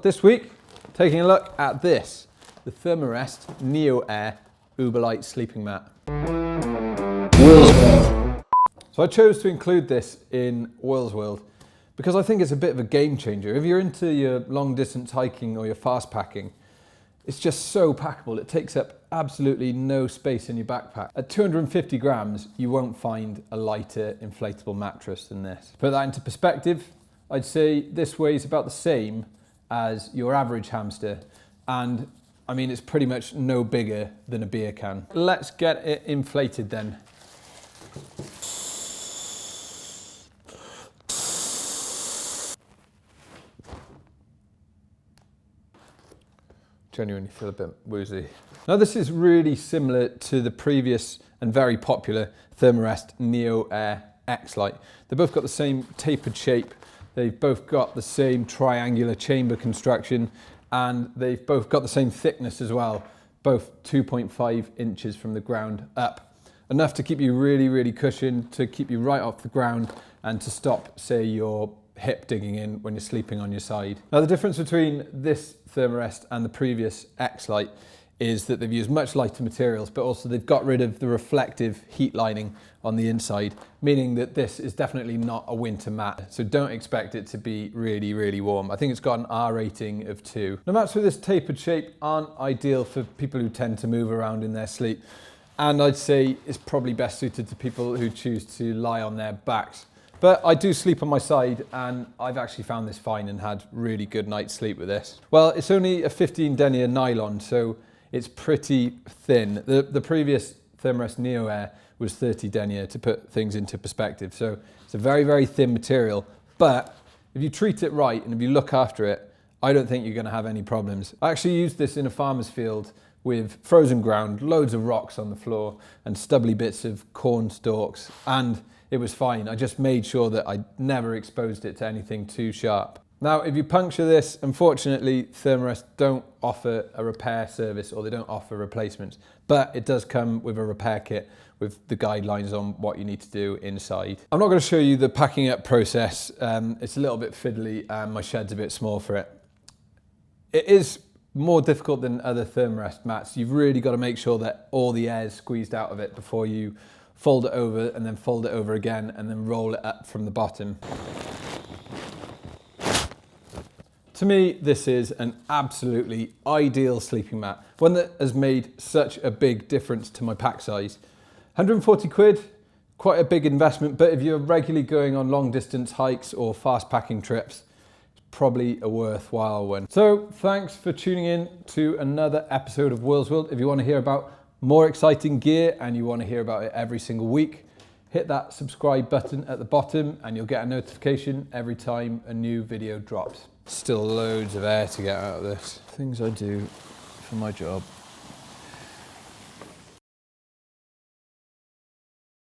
This week, taking a look at this, the Therm-a-rest NeoAir UberLite sleeping mat. So I chose to include this in Will's World because I think it's a bit of a game changer. If you're into your long distance hiking or your fast packing, it's just so packable. It takes up absolutely no space in your backpack. At 250 grams, you won't find a lighter inflatable mattress than this. To put that into perspective, I'd say this weighs about the same as your average hamster. And I mean, it's pretty much no bigger than a beer can. Let's get it inflated then. Genuinely feel a bit woozy. Now this is really similar to the previous and very popular Therm-a-rest NeoAir X-Lite. They both got the same tapered shape, they've both got the same triangular chamber construction, and they've both got the same thickness as well, both 2.5 inches from the ground up. Enough to keep you really cushioned, to keep you right off the ground and to stop, say, your hip digging in when you're sleeping on your side. Now the difference between this Therm-a-rest and the previous X-Lite is that they've used much lighter materials, but also they've got rid of the reflective heat lining on the inside, meaning that this is definitely not a winter mat. So don't expect it to be really warm. I think it's got an R rating of 2. Now mats with this tapered shape aren't ideal for people who tend to move around in their sleep. And I'd say it's probably best suited to people who choose to lie on their backs. But I do sleep on my side and I've actually found this fine and had really good night's sleep with this. Well, it's only a 15 denier nylon, so it's pretty thin. The previous Therm-a-rest NeoAir was 30 denier, to put things into perspective. So it's a very thin material, but if you treat it right and if you look after it, I don't think you're gonna have any problems. I actually used this in a farmer's field with frozen ground, loads of rocks on the floor and stubbly bits of corn stalks, and it was fine. I just made sure that I never exposed it to anything too sharp. Now, if you puncture this, unfortunately, Therm-a-rest don't offer a repair service or they don't offer replacements, but it does come with a repair kit with the guidelines on what you need to do inside. I'm not gonna show you the packing up process. It's a little bit fiddly and my shed's a bit small for it. It is more difficult than other Therm-a-rest mats. You've really got to make sure that all the air is squeezed out of it before you fold it over and then fold it over again and then roll it up from the bottom. To me, this is an absolutely ideal sleeping mat, one that has made such a big difference to my pack size. 140 quid, quite a big investment, but if you're regularly going on long distance hikes or fast packing trips, probably a worthwhile one. So thanks for tuning in to another episode of Will's World. If you want to hear about more exciting gear and you want to hear about it every single week, hit that subscribe button at the bottom and you'll get a notification every time a new video drops. Still loads of air to get out of this. Things I do for my job.